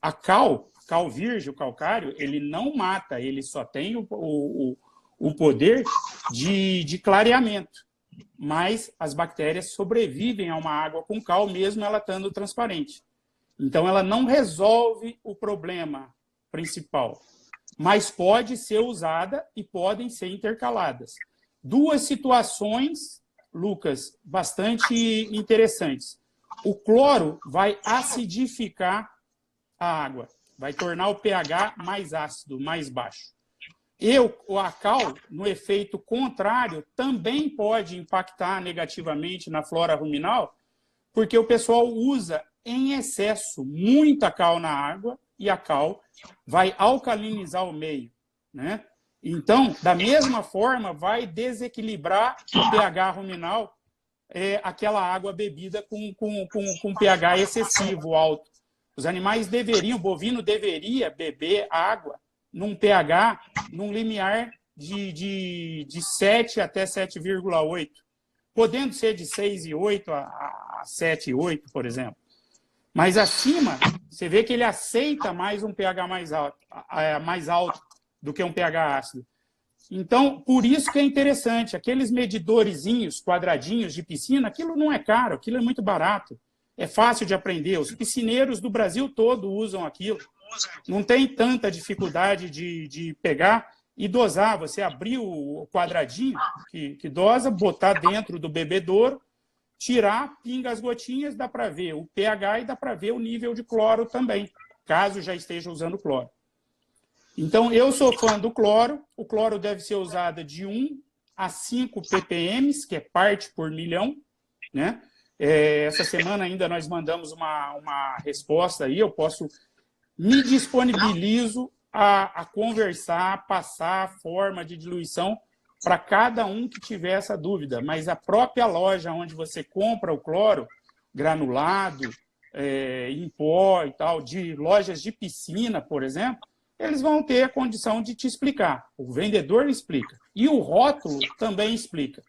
A cal virgem, o calcário, ele não mata, ele só tem o poder de clareamento. Mas as bactérias sobrevivem a uma água com cal, mesmo ela estando transparente. Então, ela não resolve o problema principal, mas pode ser usada e podem ser intercaladas. Duas situações, Lucas, bastante interessantes. O cloro vai acidificar a água, vai tornar o pH mais ácido, mais baixo. A cal, no efeito contrário, também pode impactar negativamente na flora ruminal, porque o pessoal usa em excesso muita cal na água e a cal vai alcalinizar o meio, né? Então, da mesma forma, vai desequilibrar o pH ruminal, aquela água bebida com pH excessivo, alto. Os animais deveriam, o bovino deveria beber água num pH, num limiar de 7 até 7,8, podendo ser de 6,8 a 7,8, por exemplo. Mas acima, você vê que ele aceita mais um pH mais alto do que um pH ácido. Então, por isso que é interessante, aqueles medidorzinhos, quadradinhos de piscina, aquilo não é caro, aquilo é muito barato, é fácil de aprender. Os piscineiros do Brasil todo usam aquilo. Não tem tanta dificuldade de pegar e dosar. Você abrir o quadradinho que dosa, botar dentro do bebedouro, tirar, pinga as gotinhas, dá para ver o pH e dá para ver o nível de cloro também, caso já esteja usando cloro. Então, eu sou fã do cloro. O cloro deve ser usado de 1 a 5 ppm, que é parte por milhão, né? Essa semana ainda nós mandamos uma resposta aí, me disponibilizo a conversar, a passar a forma de diluição para cada um que tiver essa dúvida. Mas a própria loja onde você compra o cloro, granulado, em pó e tal, de lojas de piscina, por exemplo, eles vão ter a condição de te explicar. O vendedor explica. E o rótulo também explica.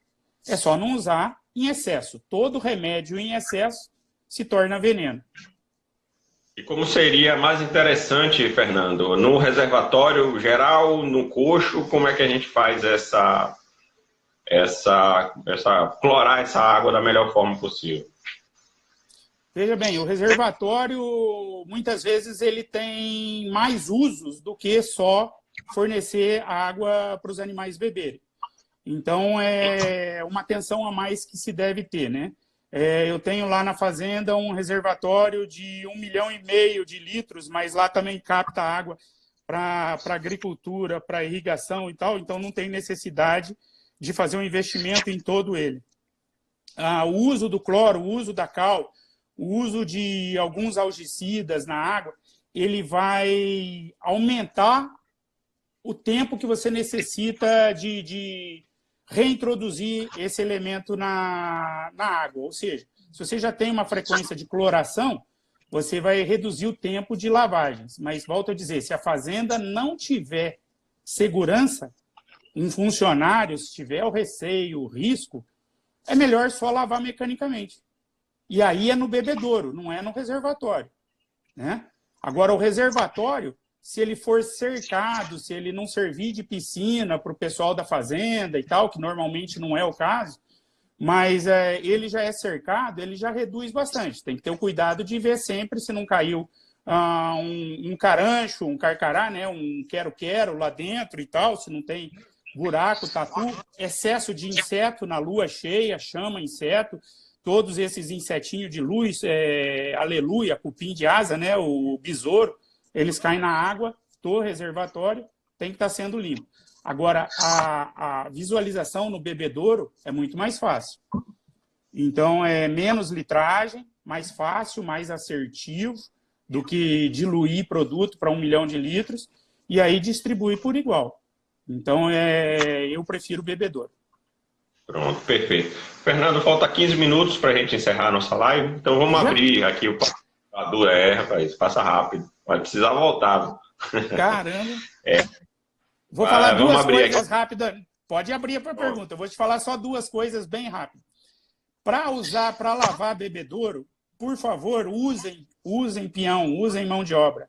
É só não usar em excesso. Todo remédio em excesso se torna veneno. E como seria mais interessante, Fernando, no reservatório geral, no coxo, como é que a gente faz clorar essa água da melhor forma possível? Veja bem, o reservatório, muitas vezes, ele tem mais usos do que só fornecer água para os animais beberem. Então, é uma atenção a mais que se deve ter, né? Eu tenho lá na fazenda um reservatório de 1,5 milhão de litros, mas lá também capta água para agricultura, para irrigação e tal, então não tem necessidade de fazer um investimento em todo ele. O uso do cloro, o uso da cal, o uso de alguns algicidas na água, ele vai aumentar o tempo que você necessita de reintroduzir esse elemento na água. Ou seja, Se você já tem uma frequência de cloração, você vai reduzir o tempo de lavagens. Mas, volto a dizer, se a fazenda não tiver segurança, um funcionário, se tiver o receio, o risco, é melhor só lavar mecanicamente. E aí é no bebedouro, não é no reservatório, né? Agora, o reservatório, se ele for cercado, se ele não servir de piscina para o pessoal da fazenda e tal, que normalmente não é o caso, mas ele já é cercado, ele já reduz bastante. Tem que ter o cuidado de ver sempre se não caiu um carancho, um carcará, né? Um quero-quero lá dentro e tal, se não tem buraco, tatu, excesso de inseto na lua cheia, chama inseto, todos esses insetinhos de luz, aleluia, cupim de asa, né? O besouro, eles caem na água do reservatório, tem que estar sendo limpo. Agora, a visualização no bebedouro é muito mais fácil. Então, é menos litragem, mais fácil, mais assertivo do que diluir produto para 1 milhão de litros e aí distribuir por igual. Então, eu prefiro bebedouro. Pronto, perfeito. Fernando, falta 15 minutos para a gente encerrar a nossa live, então vamos abrir aqui o computador. Rapaz, passa rápido. Vai precisar voltar. Caramba! Vou falar duas coisas rápidas. Pode abrir para a pergunta. Eu vou te falar só duas coisas bem rápidas. Para lavar bebedouro, por favor, usem peão, usem mão de obra.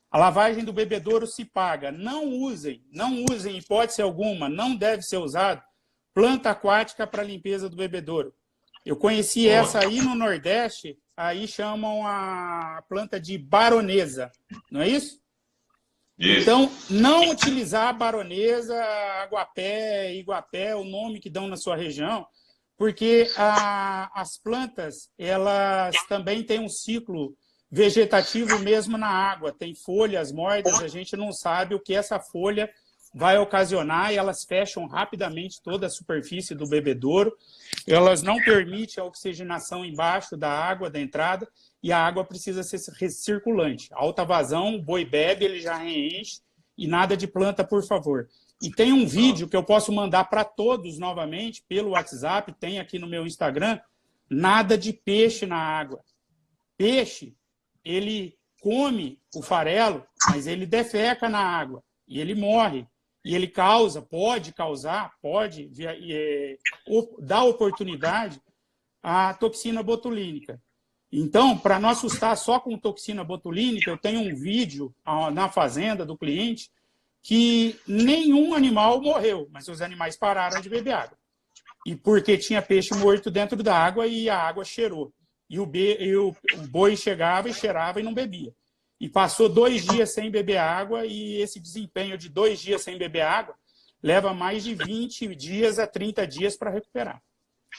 A lavagem do bebedouro se paga. Não usem, hipótese alguma, não deve ser usado planta aquática para limpeza do bebedouro. Eu conheci essa aí no Nordeste, aí chamam a planta de baronesa, não é isso? Isso. Então, não utilizar baronesa, aguapé, iguapé, o nome que dão na sua região, porque as plantas, elas também têm um ciclo vegetativo mesmo na água. Tem folhas mortas, a gente não sabe o que essa folha vai ocasionar, e elas fecham rapidamente toda a superfície do bebedouro. Elas não permitem a oxigenação embaixo da água, da entrada, e a água precisa ser recirculante. Alta vazão, o boi bebe, ele já reenche, e nada de planta, por favor. E tem um vídeo que eu posso mandar para todos novamente, pelo WhatsApp, tem aqui no meu Instagram, nada de peixe na água. Peixe, ele come o farelo, mas ele defeca na água, e ele morre. E ele pode dar oportunidade à toxina botulínica. Então, para não assustar só com toxina botulínica, eu tenho um vídeo na fazenda do cliente que nenhum animal morreu, mas os animais pararam de beber água. E porque tinha peixe morto dentro da água e a água cheirou. E o boi chegava e cheirava e não bebia. E passou 2 dias sem beber água, e esse desempenho de 2 dias sem beber água leva mais de 20 dias a 30 dias para recuperar.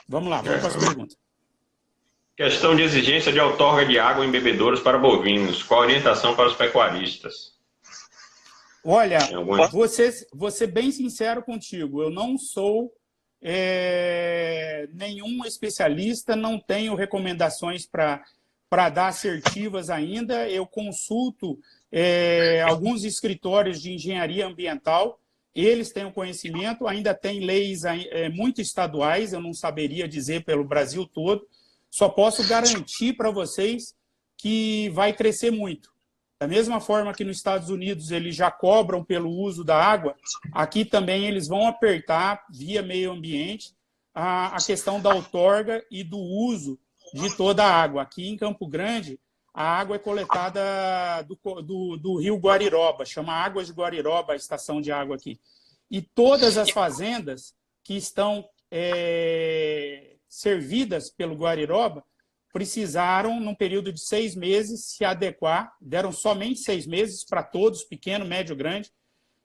Vamos lá, vamos para as perguntas. Questão de exigência de outorga de água em bebedouros para bovinos. Qual a orientação para os pecuaristas? Olha, vou ser bem sincero contigo. Eu não sou nenhum especialista, não tenho recomendações para dar assertivas ainda. Eu consulto alguns escritórios de engenharia ambiental, eles têm o conhecimento, ainda tem leis muito estaduais, eu não saberia dizer pelo Brasil todo, só posso garantir para vocês que vai crescer muito. Da mesma forma que nos Estados Unidos eles já cobram pelo uso da água, aqui também eles vão apertar, via meio ambiente, a questão da outorga e do uso de toda a água. Aqui em Campo Grande, a água é coletada do rio Guariroba, chama Águas de Guariroba, a estação de água aqui. E todas as fazendas que estão servidas pelo Guariroba precisaram, num período de 6 meses, se adequar, deram somente 6 meses para todos, pequeno, médio, grande,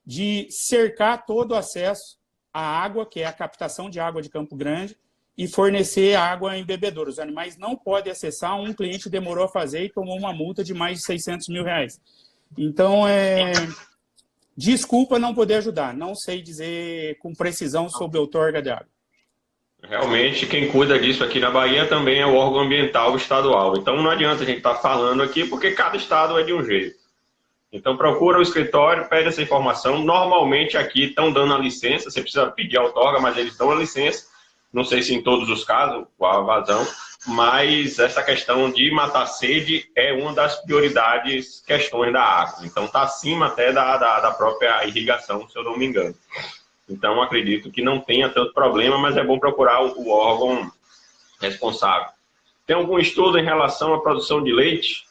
de cercar todo o acesso à água, que é a captação de água de Campo Grande, e fornecer água em bebedouros. Os animais não podem acessar, um cliente demorou a fazer e tomou uma multa de mais de 600 mil reais. Então, desculpa não poder ajudar, não sei dizer com precisão sobre a outorga de água. Realmente, quem cuida disso aqui na Bahia também é o órgão ambiental estadual. Então, não adianta a gente estar falando aqui, porque cada estado é de um jeito. Então, procura o escritório, pede essa informação. Normalmente, aqui estão dando a licença, você precisa pedir a outorga, mas eles dão a licença. Não sei se em todos os casos, a vazão, mas essa questão de matar a sede é uma das prioridades questões da água. Então, está acima até da própria irrigação, se eu não me engano. Então, acredito que não tenha tanto problema, mas é bom procurar o órgão responsável. Tem algum estudo em relação à produção de leite?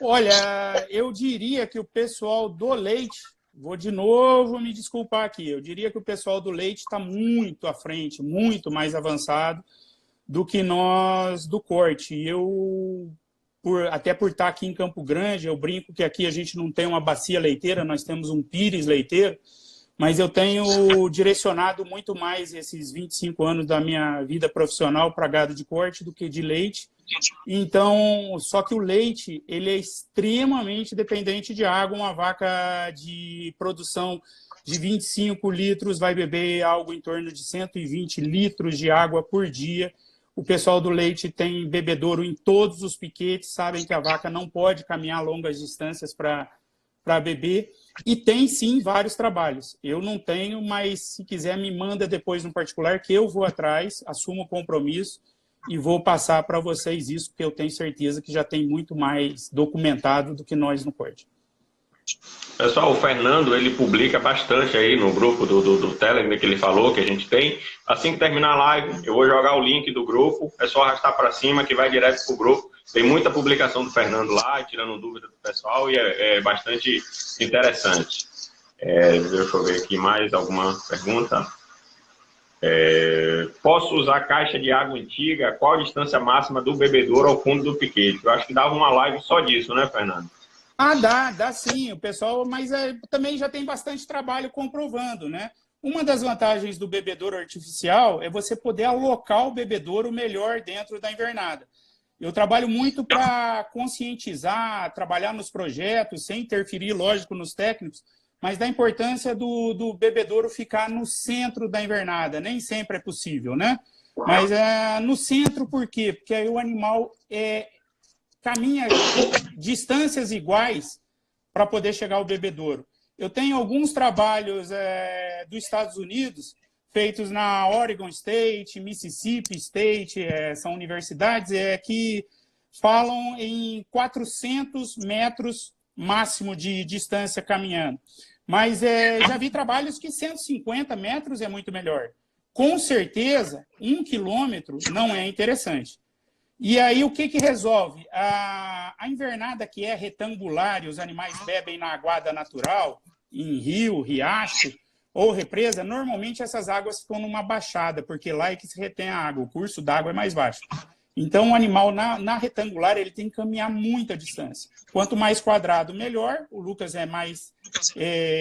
Olha, eu diria que o pessoal do leite, vou de novo me desculpar aqui, eu diria que o pessoal do leite está muito à frente, muito mais avançado do que nós do corte. Eu, até por estar aqui em Campo Grande, eu brinco que aqui a gente não tem uma bacia leiteira, nós temos um pires leiteiro, mas eu tenho direcionado muito mais esses 25 anos da minha vida profissional para gado de corte do que de leite. Então, só que o leite, ele é extremamente dependente de água. Uma vaca de produção de 25 litros vai beber algo em torno de 120 litros de água por dia. O pessoal do leite tem bebedouro em todos os piquetes, sabem que a vaca não pode caminhar longas distâncias para beber. E tem, sim, vários trabalhos. Eu não tenho, mas se quiser me manda depois no particular, que eu vou atrás, assumo o compromisso e vou passar para vocês isso, porque eu tenho certeza que já tem muito mais documentado do que nós no corte. Pessoal, o Fernando, ele publica bastante aí no grupo do Telegram que ele falou, que a gente tem. Assim que terminar a live, eu vou jogar o link do grupo, é só arrastar para cima que vai direto para o grupo. Tem muita publicação do Fernando lá, tirando dúvida do pessoal, e é bastante interessante. Deixa eu ver aqui mais alguma pergunta. Posso usar caixa de água antiga? Qual a distância máxima do bebedouro ao fundo do piquete? Eu acho que dava uma live só disso, né, Fernando? Ah, dá sim, o pessoal, mas também já tem bastante trabalho comprovando, né? Uma das vantagens do bebedouro artificial é você poder alocar o bebedouro melhor dentro da invernada. Eu trabalho muito para conscientizar, trabalhar nos projetos, sem interferir, lógico, nos técnicos, mas da importância do bebedouro ficar no centro da invernada. Nem sempre é possível, né? Mas no centro, por quê? Porque aí o animal caminha distâncias iguais para poder chegar ao bebedouro. Eu tenho alguns trabalhos dos Estados Unidos, feitos na Oregon State, Mississippi State, são universidades que falam em 400 metros máximo de distância caminhando. Mas já vi trabalhos que 150 metros é muito melhor. Com certeza, 1 quilômetro não é interessante. E aí, o que resolve? A invernada que é retangular e os animais bebem na aguada natural, em rio, riacho ou represa, normalmente essas águas ficam numa baixada, porque lá é que se retém a água, o curso d'água é mais baixo. Então, o animal na retangular ele tem que caminhar muita distância. Quanto mais quadrado, melhor. O Lucas é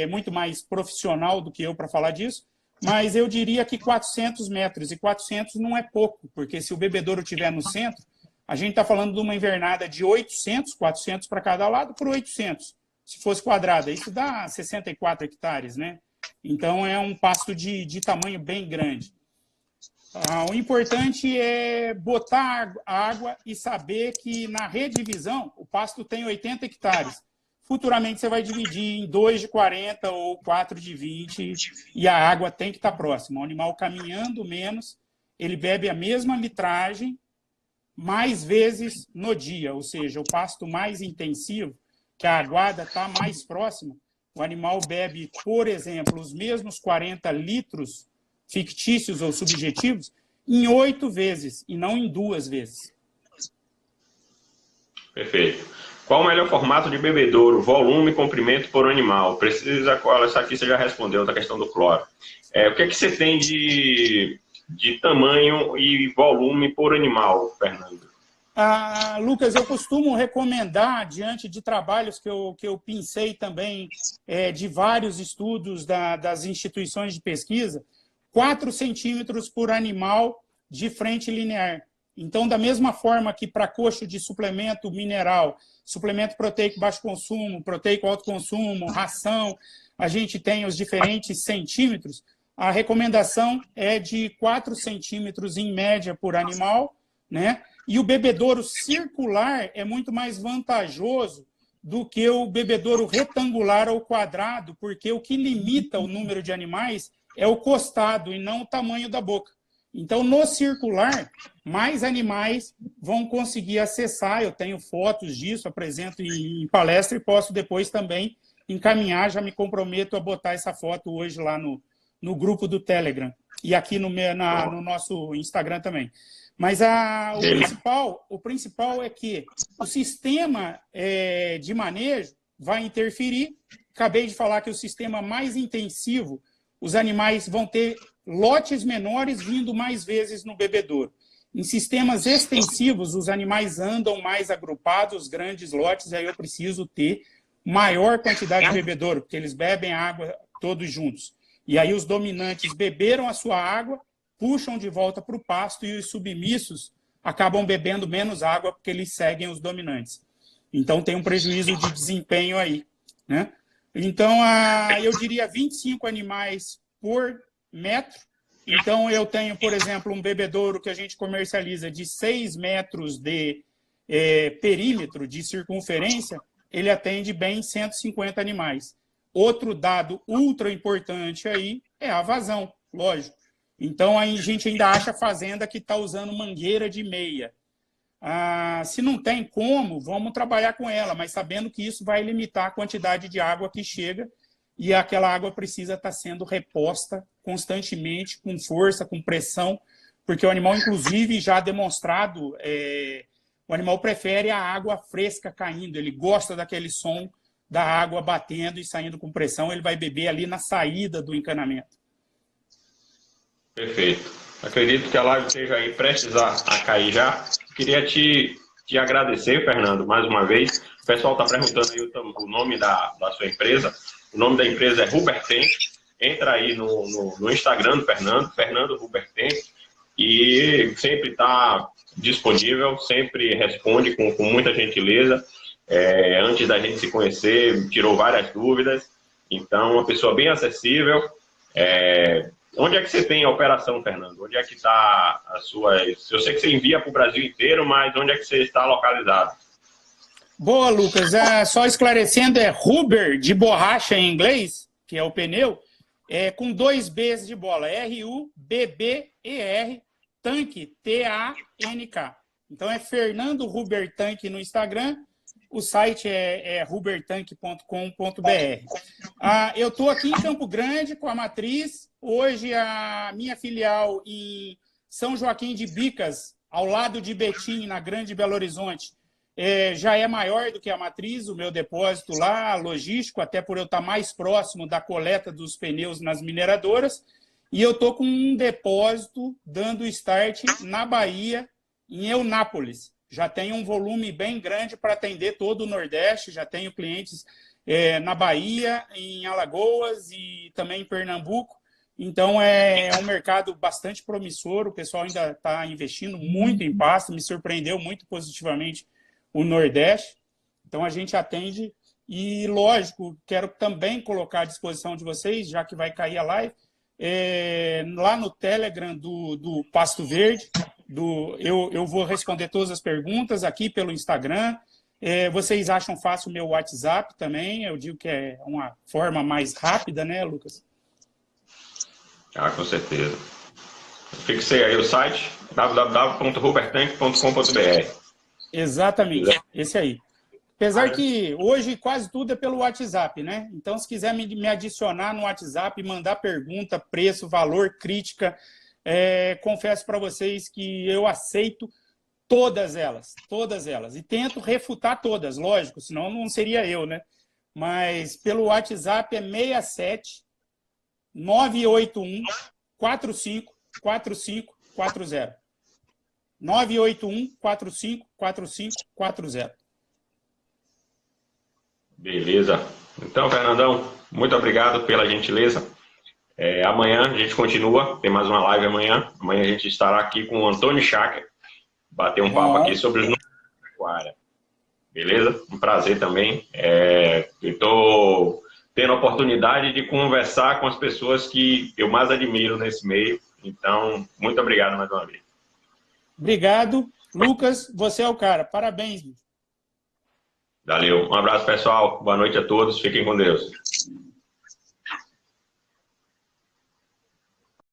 muito mais profissional do que eu para falar disso. Mas eu diria que 400 metros, e 400 não é pouco, porque se o bebedouro estiver no centro, a gente está falando de uma invernada de 800, 400 para cada lado, por 800. Se fosse quadrada, isso dá 64 hectares, né? Então, é um pasto de tamanho bem grande. O importante é botar água e saber que na redivisão, o pasto tem 80 hectares. Futuramente você vai dividir em 2 de 40 ou 4 de 20 e a água tem que estar próxima. O animal caminhando menos, ele bebe a mesma litragem mais vezes no dia, ou seja, o pasto mais intensivo, que a aguada está mais próxima, o animal bebe, por exemplo, os mesmos 40 litros fictícios ou subjetivos em 8 vezes e não em 2 vezes. Perfeito. Qual o melhor formato de bebedouro, volume e comprimento por animal? Precisa qual? Essa aqui você já respondeu, da questão do cloro. O que você tem de tamanho e volume por animal, Fernando? Lucas, eu costumo recomendar, diante de trabalhos que eu pensei também, de vários estudos das instituições de pesquisa, 4 centímetros por animal de frente linear. Então, da mesma forma que para coxo de suplemento mineral, suplemento proteico baixo consumo, proteico alto consumo, ração, a gente tem os diferentes centímetros, a recomendação é de 4 centímetros em média por animal, né? E o bebedouro circular é muito mais vantajoso do que o bebedouro retangular ou quadrado, porque o que limita o número de animais é o costado e não o tamanho da boca. Então, no circular, mais animais vão conseguir acessar. Eu tenho fotos disso, apresento em palestra e posso depois também encaminhar. Já me comprometo a botar essa foto hoje lá no grupo do Telegram e aqui no nosso Instagram também. Mas o principal é que o sistema de manejo vai interferir. Acabei de falar que o sistema mais intensivo, os animais vão ter lotes menores vindo mais vezes no bebedouro. Em sistemas extensivos, os animais andam mais agrupados, grandes lotes, aí eu preciso ter maior quantidade de bebedouro, porque eles bebem água todos juntos. E aí os dominantes beberam a sua água, puxam de volta para o pasto e os submissos acabam bebendo menos água porque eles seguem os dominantes. Então tem um prejuízo de desempenho aí, né? Então, eu diria 25 animais por metro. Então, eu tenho, por exemplo, um bebedouro que a gente comercializa de 6 metros de perímetro, de circunferência, ele atende bem 150 animais. Outro dado ultra importante aí é a vazão, lógico. Então, aí a gente ainda acha fazenda que está usando mangueira de meia. Se não tem como, vamos trabalhar com ela, mas sabendo que isso vai limitar a quantidade de água que chega e aquela água precisa estar sendo reposta constantemente, com força, com pressão, porque o animal, inclusive, já demonstrado, o animal prefere a água fresca caindo, ele gosta daquele som da água batendo e saindo com pressão, ele vai beber ali na saída do encanamento. Perfeito. Acredito que a live esteja aí prestes a cair já. Queria te agradecer, Fernando, mais uma vez. O pessoal está perguntando aí o nome da sua empresa. O nome da empresa é Hubertank. Entra aí no Instagram do Fernando Hubertank, e sempre está disponível, sempre responde com muita gentileza. Antes da gente se conhecer, tirou várias dúvidas. Então, uma pessoa bem acessível. Onde é que você tem a operação, Fernando? Onde é que está as suas... Eu sei que você envia para o Brasil inteiro, mas onde é que você está localizado? Boa, Lucas. Só esclarecendo, Huber, de borracha em inglês, que é o pneu, com 2 Bs de bola. R-U-B-B-E-R, tanque, T-A-N-K. Então, Fernando Hubertank no Instagram. O site é hubertank.com.br. Eu estou aqui em Campo Grande com a matriz. Hoje, a minha filial em São Joaquim de Bicas, ao lado de Betim, na Grande Belo Horizonte, já é maior do que a matriz, o meu depósito lá, logístico, até por eu estar mais próximo da coleta dos pneus nas mineradoras. E eu estou com um depósito dando start na Bahia, em Eunápolis. Já tenho um volume bem grande para atender todo o Nordeste, já tenho clientes na Bahia, em Alagoas e também em Pernambuco. Então, é um mercado bastante promissor, o pessoal ainda está investindo muito em pasto, me surpreendeu muito positivamente o Nordeste. Então, a gente atende e, lógico, quero também colocar à disposição de vocês, já que vai cair a live, lá no Telegram do Pasto Verde, eu vou responder todas as perguntas aqui pelo Instagram. Vocês acham fácil o meu WhatsApp também? Eu digo que é uma forma mais rápida, né, Lucas? Com certeza. Fixei aí o site, www.hubertank.com.br. Exatamente, esse aí. Apesar que hoje quase tudo é pelo WhatsApp, né? Então, se quiser me adicionar no WhatsApp, mandar pergunta, preço, valor, crítica, confesso para vocês que eu aceito todas elas. E tento refutar todas, lógico, senão não seria eu, né? Mas pelo WhatsApp é 67 981 45 45 40. 981 45 45 40. Beleza. Então, Fernandão, muito obrigado pela gentileza. Amanhã a gente continua, tem mais uma live amanhã. Amanhã a gente estará aqui com o Antônio Cháquer, bater um papo aqui sobre os números da pecuária. Beleza? Um prazer também. Eu estou tendo a oportunidade de conversar com as pessoas que eu mais admiro nesse meio. Então, muito obrigado mais uma vez. Obrigado. Lucas, você é o cara. Parabéns. Valeu. Um abraço, pessoal. Boa noite a todos. Fiquem com Deus.